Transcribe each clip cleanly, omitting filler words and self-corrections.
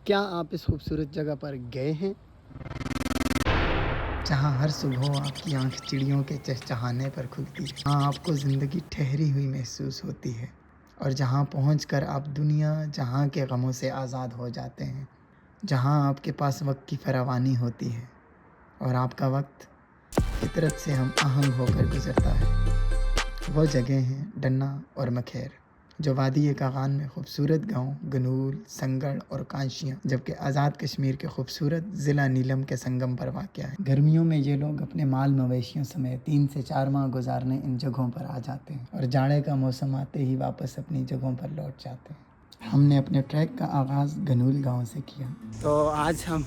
क्या आप इस खूबसूरत जगह पर गए हैं जहाँ हर सुबह आपकी आंख चिड़ियों के चहचहाने पर खुलती है, जहाँ आपको ज़िंदगी ठहरी हुई महसूस होती है और जहाँ पहुंचकर आप दुनिया जहाँ के गमों से आज़ाद हो जाते हैं, जहाँ आपके पास वक्त की फरावानी होती है और आपका वक्त फितरत से हम आहंग होकर गुजरता है। वो जगह हैं डन्ना और मखेर, जो वादी कागान में खूबसूरत गांव गनूल, संगड़ और कांशियाँ, जबकि आज़ाद कश्मीर के खूबसूरत ज़िला नीलम के संगम पर वाक़ है। गर्मियों में ये लोग अपने माल मवेशियों समेत 3 से 4 माह गुजारने इन जगहों पर आ जाते हैं और जाड़े का मौसम आते ही वापस अपनी जगहों पर लौट जाते हैं। हमने अपने ट्रैक का आगाज़ गनूल गाँव से किया। तो आज हम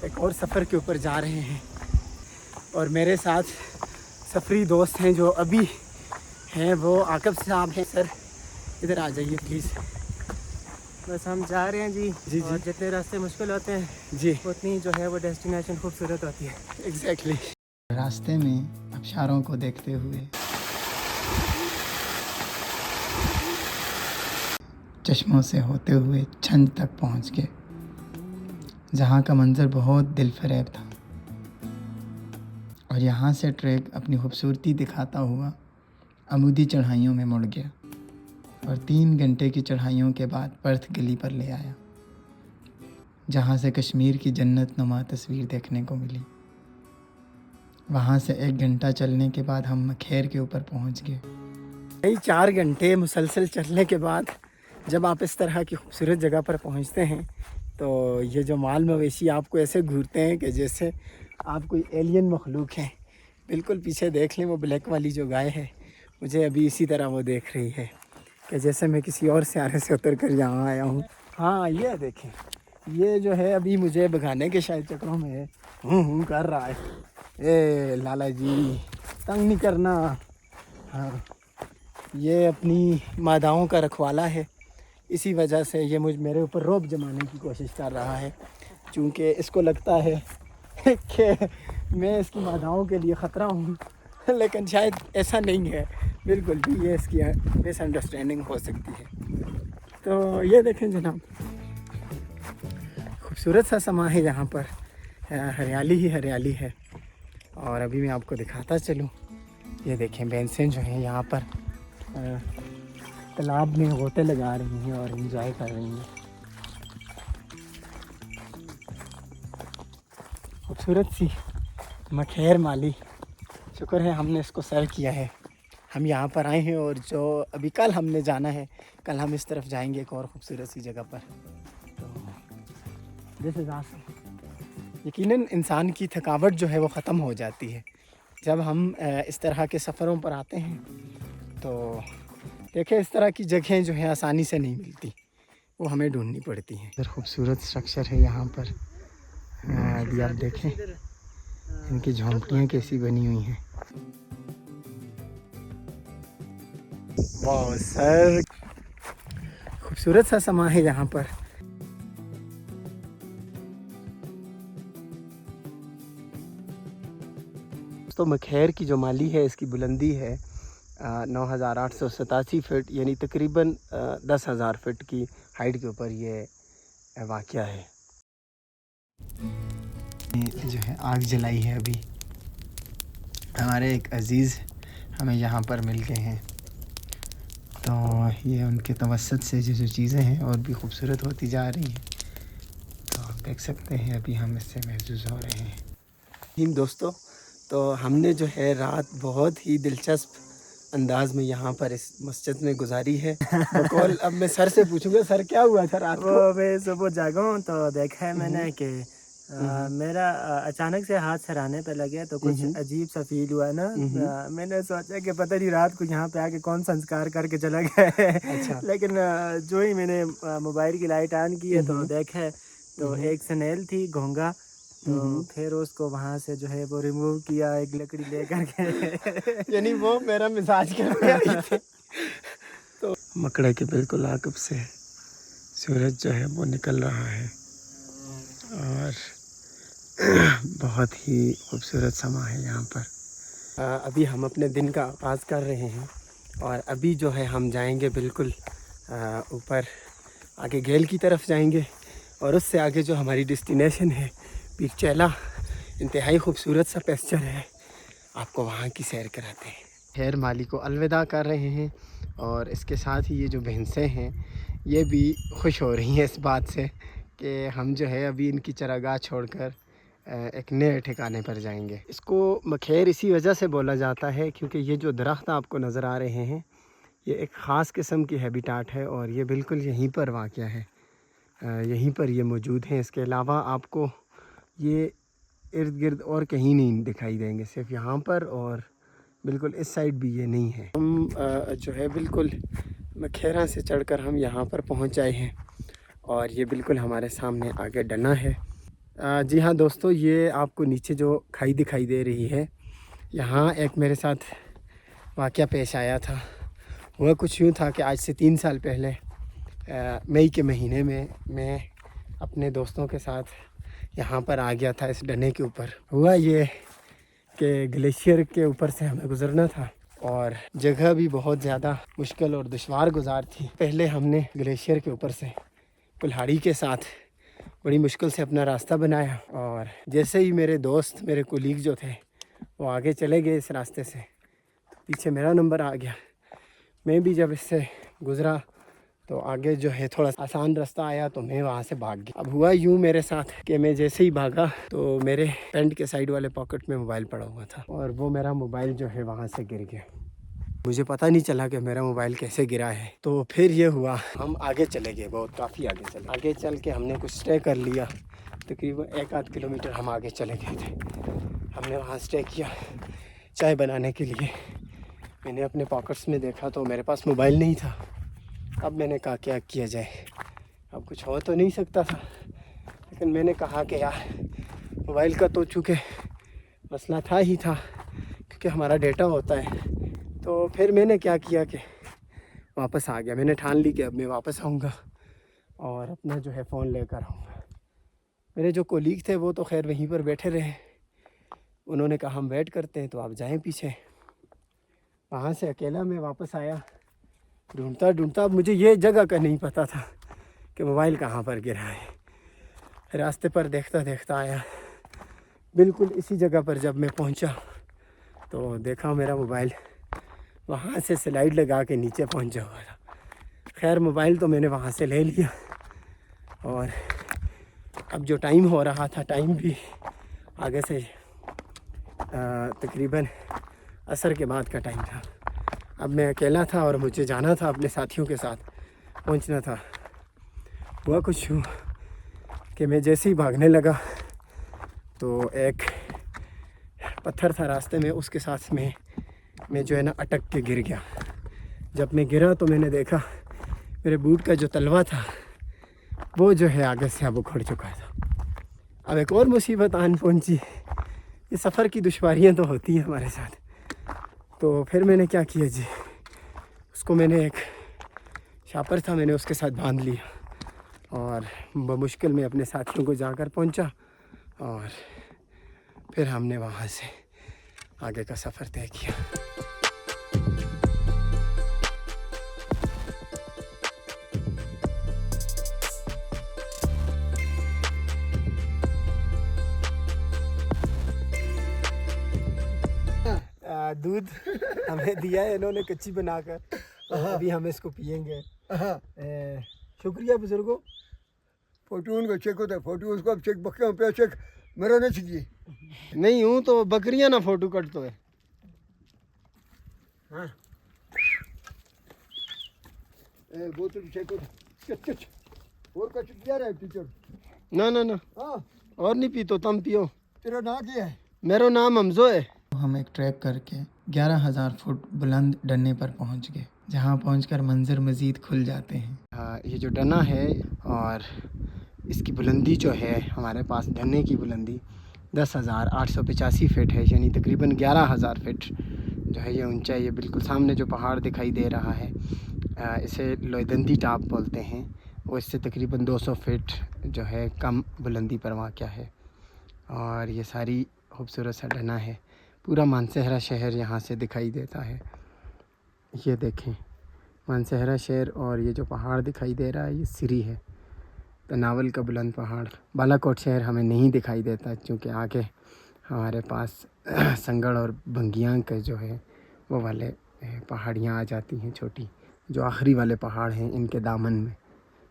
एक और सफ़र के ऊपर जा रहे हैं और मेरे साथ सफ़री दोस्त हैं जो अभी हैं, वो आकब साहब हैं। सर इधर आ जाइए प्लीज़। बस हम जा रहे हैं जी। जी और जी जितने रास्ते मुश्किल होते हैं जी, उतनी जो है वो डेस्टिनेशन खूबसूरत होती है। एग्जैक्टली। रास्ते में अबशारों को देखते हुए, चश्मों से होते हुए छंद तक पहुंच गए, जहां का मंजर बहुत दिलफरेब था। और यहां से ट्रैक अपनी खूबसूरती दिखाता हुआ अमूदी चढ़ाइयों में मुड़ गया और 3 घंटे की चढ़ाइयों के बाद पर्थ गली पर ले आया, जहां से कश्मीर की जन्नत नुमा तस्वीर देखने को मिली। वहां से 1 घंटा चलने के बाद हम मखेर के ऊपर पहुंच गए। कई 4 घंटे मुसलसल चलने के बाद जब आप इस तरह की खूबसूरत जगह पर पहुंचते हैं तो ये जो माल मवेशी आपको ऐसे घूरते हैं कि जैसे आप कोई एलियन मखलूक हैं। बिल्कुल पीछे देख लें, वो ब्लैक वाली जो गाय है, मुझे अभी इसी तरह वो देख रही है कि जैसे मैं किसी और सियारे से उतर कर यहाँ आया हूँ। हाँ, ये देखें, ये जो है अभी मुझे भगाने के शायद चक्रों में है, हूँ कर रहा है। ए लाला जी, तंग नहीं करना। हाँ, ये अपनी मादाओं का रखवाला है, इसी वजह से ये मेरे ऊपर रौब जमाने की कोशिश कर रहा है, क्योंकि इसको लगता है कि मैं इसकी मादाओं के लिए ख़तरा हूँ। लेकिन शायद ऐसा नहीं है, बिल्कुल भी ये इसकी मिसअंडरस्टैंडिंग हो सकती है। तो ये देखें जनाब, खूबसूरत सा समा है यहाँ पर, हरियाली ही हरियाली है। और अभी मैं आपको दिखाता चलूँ, ये देखें भैंसें जो हैं यहाँ पर तालाब में गोते लगा रही हैं और एंजॉय कर रही हैं। खूबसूरत सी मखेर माली, शुक्र है हमने इसको सर किया है। हम यहाँ पर आए हैं और जो अभी कल हमने जाना है, कल हम इस तरफ जाएंगे एक और ख़ूबसूरत सी जगह पर। तो दिस इज़ ऑसम। यकीनन इंसान की थकावट जो है वो ख़त्म हो जाती है जब हम इस तरह के सफ़रों पर आते हैं। तो देखें, इस तरह की जगहें जो हैं आसानी से नहीं मिलती, वो हमें ढूंढनी पड़ती हैं। इधर खूबसूरत स्ट्रक्चर है यहाँ पर, अभी आप देखें इनकी झोंपड़ियाँ कैसी बनी हुई हैं। वाह सर, खूबसूरत सा समा है यहाँ पर। तो मखेर की जो माली है, इसकी बुलंदी है 9,887 फीट, यानी तकरीबन 10,000 फीट की हाइट के ऊपर ये वाक़या है। ये जो है आग जलाई है अभी, हमारे एक अज़ीज़ हमें यहाँ पर मिल गए हैं। तो ये उनके तवस्सुत से जो चीज़ें हैं और भी खूबसूरत होती जा रही हैं। तो आप देख सकते हैं अभी हम इससे महसूस हो रहे हैं। इन दोस्तों, तो हमने जो है रात बहुत ही दिलचस्प अंदाज में यहाँ पर इस मस्जिद में गुजारी है। बकौल अब मैं सर से पूछूंगा, सर क्या हुआ था रात को? वो मैं सुबह जागा हूँ तो देखा है मैंने कि मेरा अचानक से हाथ सराहने पे लगे तो कुछ अजीब सा फील हुआ ना। मैंने सोचा कि पता नहीं रात को यहाँ पे आके कौन संस्कार करके चला गया है। अच्छा। लेकिन जो ही मैंने मोबाइल की लाइट ऑन की है तो देखा तो एक स्नेल थी, घोंगा। तो फिर उसको वहाँ से जो है वो रिमूव किया एक लकड़ी लेकर के। यानी वो मेरा मिजाज कर तो मकड़े के बिल्कुल आकब से सूरज जो है वो निकल रहा है और बहुत ही खूबसूरत समा है यहाँ पर। अभी हम अपने दिन का आगाज़ कर रहे हैं और अभी जो है हम जाएंगे बिल्कुल ऊपर आगे गेल की तरफ जाएंगे और उससे आगे जो हमारी डेस्टिनेशन है पीर चैला, इंतहाई खूबसूरत सा पेस्चर है, आपको वहाँ की सैर कराते हैं। खैर माली को अलविदा कर रहे हैं और इसके साथ ही ये जो भैंसें हैं ये भी खुश हो रही हैं इस बात से कि हम जो है अभी इनकी चरागाह छोड़कर एक नए ठिकाने पर जाएंगे। इसको मखेर इसी वजह से बोला जाता है क्योंकि ये जो दरख्त आपको नज़र आ रहे हैं ये एक ख़ास किस्म की हैबिटाट है और ये बिल्कुल यहीं पर वाक़या है, यहीं पर ये मौजूद हैं। इसके अलावा आपको ये इर्द गिर्द और कहीं नहीं दिखाई देंगे, सिर्फ यहाँ पर और बिल्कुल इस साइड भी ये नहीं है। हम जो है बिल्कुल मखेरा से चढ़कर हम यहाँ पर पहुँच आए हैं और ये बिल्कुल हमारे सामने आगे डना है। जी हाँ दोस्तों, ये आपको नीचे जो खाई दिखाई दे रही है, यहाँ एक मेरे साथ वाक़या पेश आया था। वह कुछ यूँ था कि आज से 3 साल पहले मई के महीने में मैं अपने दोस्तों के साथ यहाँ पर आ गया था इस डने के ऊपर। हुआ ये कि ग्लेशियर के ऊपर से हमें गुज़रना था और जगह भी बहुत ज़्यादा मुश्किल और दुश्वार गुजार थी। पहले हमने ग्लेशियर के ऊपर से कुल्हाड़ी के साथ बड़ी मुश्किल से अपना रास्ता बनाया और जैसे ही मेरे दोस्त, मेरे कोलीग जो थे वो आगे चले गए इस रास्ते से, पीछे मेरा नंबर आ गया। मैं भी जब इससे गुज़रा तो आगे जो है थोड़ा आसान रास्ता आया तो मैं वहाँ से भाग गया। अब हुआ यूँ मेरे साथ कि मैं जैसे ही भागा तो मेरे पैंट के साइड वाले पॉकेट में मोबाइल पड़ा हुआ था और वो मेरा मोबाइल जो है वहाँ से गिर गया। मुझे पता नहीं चला कि मेरा मोबाइल कैसे गिरा है। तो फिर ये हुआ, हम आगे चले गए, बहुत काफ़ी आगे चल के हमने कुछ स्टे कर लिया। तकरीबन 1-8 किलोमीटर हम आगे चले गए थे। हमने वहाँ स्टे किया चाय बनाने के लिए। मैंने अपने पॉकेट्स में देखा तो मेरे पास मोबाइल नहीं था। अब मैंने कहा क्या किया जाए, अब कुछ हो तो नहीं सकता था, लेकिन मैंने कहा कि यार मोबाइल का तो चूँकि मसला था ही था क्योंकि हमारा डेटा होता है। तो फिर मैंने क्या किया कि वापस आ गया। मैंने ठान ली कि अब मैं वापस आऊँगा और अपना जो है फ़ोन लेकर आऊँगा। मेरे जो कोलीग थे वो तो खैर वहीं पर बैठे रहे। उन्होंने कहा हम वेट करते हैं तो आप जाएं पीछे। वहाँ से अकेला मैं वापस आया, ढूंढता मुझे ये जगह का नहीं पता था कि मोबाइल कहाँ पर गिरा है। रास्ते पर देखता आया, बिल्कुल इसी जगह पर जब मैं पहुँचा तो देखा मेरा मोबाइल वहाँ से स्लाइड लगा के नीचे पहुँचा हुआ था। खैर मोबाइल तो मैंने वहाँ से ले लिया और अब जो टाइम हो रहा था, टाइम भी आगे से तकरीबन असर के बाद का टाइम था। अब मैं अकेला था और मुझे जाना था, अपने साथियों के साथ पहुंचना था। हुआ कुछ यूँ कि मैं जैसे ही भागने लगा तो एक पत्थर था रास्ते में, उसके साथ में मैं जो है ना अटक के गिर गया। जब मैं गिरा तो मैंने देखा मेरे बूट का जो तलवा था वो जो है आगे से अब उखड़ चुका था। अब एक और मुसीबत आन पहुंची। ये सफ़र की दुश्वारियाँ तो होती हैं हमारे साथ। तो फिर मैंने क्या किया जी, उसको मैंने एक शापर था, मैंने उसके साथ बांध लिया और बमुश्किल में अपने साथियों को जाकर पहुंचा और फिर हमने वहाँ से आगे का सफ़र तय किया। दूध हमें दिया है इन्होंने कच्ची बनाकर, अभी हम इसको पियेंगे। शुक्रिया बुजुर्गों। फोटो उनको चेक होता है, फोटो उसको अब चेक बकरियों पे चेक मेरा नहीं चाहिए। नहीं हूँ तो बकरियां ना फोटो कट तो है। हाँ बोतल चेक होता और कुछ दिया रहा है टीचर। ना ना ना हाँ और नहीं पी तो तुम पियो। तेरा नाम क्या है? मेरा नाम हमजो है। हम एक ट्रैक करके 11,000 फुट बुलंद डन्ने पर पहुंच गए, जहां पहुंचकर मंजर मज़ीद खुल जाते हैं। हाँ, ये जो डना है और इसकी बुलंदी जो है, हमारे पास डने की बुलंदी 10,885 फीट है, यानी तकरीबन 11,000 फीट जो है ये ऊंचाई। ये बिल्कुल सामने जो पहाड़ दिखाई दे रहा है इसे लोयदंदी टाप बोलते हैं। वो इससे तकरीबन 200 फीट जो है कम बुलंदी पर वाक़या है और ये सारी खूबसूरत सा डना है। पूरा मानसहरा शहर यहाँ से दिखाई देता है। ये देखें मानसहरा शहर और ये जो पहाड़ दिखाई दे रहा है ये सिरी है। तो नावल का बुलंद पहाड़, बालाकोट शहर हमें नहीं दिखाई देता क्योंकि आगे हमारे पास संगड़ और बंगियां के जो है वो वाले पहाड़ियाँ आ जाती हैं छोटी, जो आखिरी वाले पहाड़ हैं इनके दामन में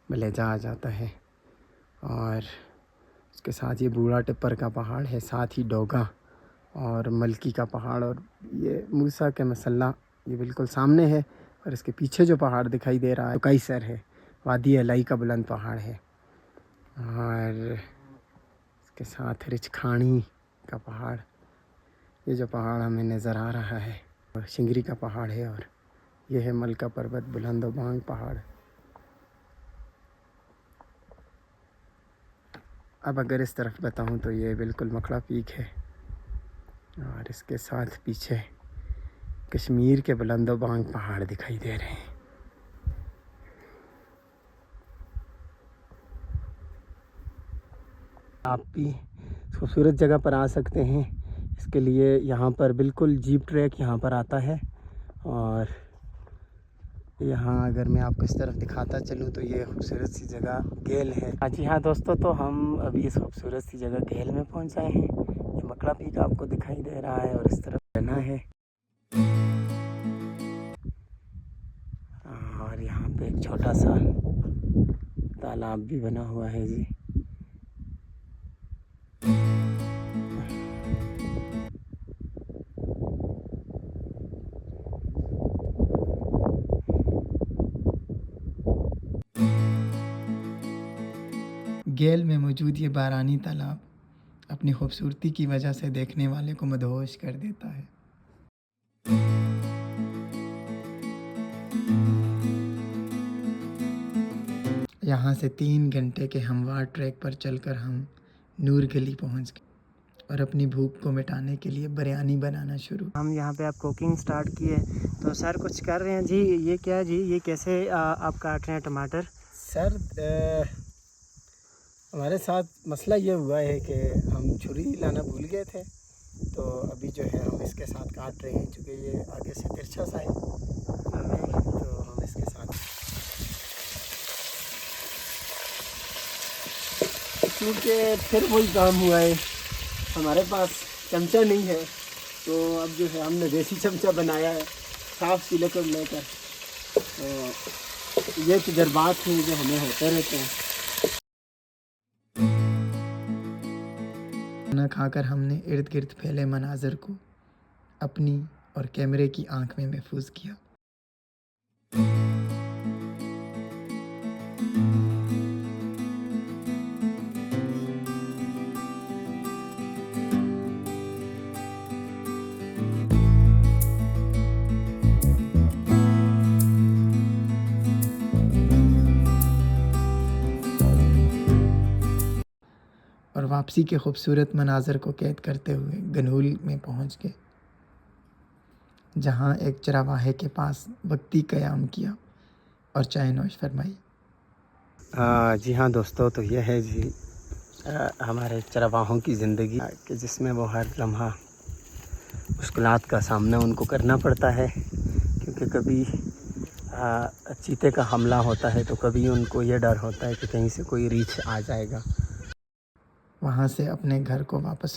मलेजा आ जाता है। और इसके साथ ये बूढ़ा टिप्पर का पहाड़ है, साथ ही डोगा और मलकी का पहाड़, और ये मूसा के मसल्ला ये बिल्कुल सामने है। और इसके पीछे जो पहाड़ दिखाई दे रहा है कई सर है, वादी अलाई का बुलंद पहाड़ है। और इसके साथ रिचखानी का पहाड़, ये जो पहाड़ हमें नज़र आ रहा है और शिंगरी का पहाड़ है। और ये है मलका पर्वत बुलंद बांग पहाड़। अब अगर इस तरफ बताऊं तो ये बिल्कुल मखड़ा पीक है, और इसके साथ पीछे कश्मीर के बुलंद बांग पहाड़ दिखाई दे रहे हैं। आप भी खूबसूरत जगह पर आ सकते हैं। इसके लिए यहाँ पर बिल्कुल जीप ट्रैक यहाँ पर आता है। और यहाँ अगर मैं आपको इस तरफ दिखाता चलूँ तो ये खूबसूरत सी जगह गेल है। जी हाँ दोस्तों, तो हम अभी इस खूबसूरत सी जगह गेल में पहुँच आए हैं। ये मकड़ा पीक आपको दिखाई दे रहा है और इस तरफ बना है। और यहाँ पे एक छोटा सा तालाब भी बना हुआ है जी। गेल में मौजूद ये बारानी तालाब अपनी खूबसूरती की वजह से देखने वाले को मदहोश कर देता है। यहाँ से 3 घंटे के हमवार ट्रैक पर चलकर हम नूर गली पहुँच गए और अपनी भूख को मिटाने के लिए बिरयानी बनाना शुरू। हम यहाँ पे आप कुकिंग स्टार्ट किए तो सर कुछ कर रहे हैं जी। ये क्या जी, ये कैसे आप काट रहे हैं टमाटर? सर हमारे साथ मसला ये हुआ है कि हम छुरी लाना भूल गए थे, तो अभी जो है हम इसके साथ काट रहे हैं। चूँकि ये आगे से तिरछा सा है तो हम इसके साथ, क्योंकि फिर वही काम हुआ है, हमारे पास चमचा नहीं है, तो अब जो है हमने देसी चमचा बनाया है साफ़ सिलिकॉन लेकर। तो ये तजर्बात हैं जो हमें होते रहते हैं। खाना खाकर हमने इर्द गिर्द फैले मनाजर को अपनी और कैमरे की आंख में महफूज किया। और वापसी के खूबसूरत मनाजर को कैद करते हुए गनूल में पहुंच गए, जहां एक चरावाहे के पास वक्ती क़याम किया और चाय नोश फरमाई। जी हाँ दोस्तों, तो ये है जी हमारे चरवाहों की ज़िंदगी कि जिसमें वो हर लम्हा मुश्किलात का सामना उनको करना पड़ता है, क्योंकि कभी चीते का हमला होता है तो कभी उनको ये डर होता है कि कहीं से कोई रीछ आ जाएगा। वहाँ से अपने घर को वापस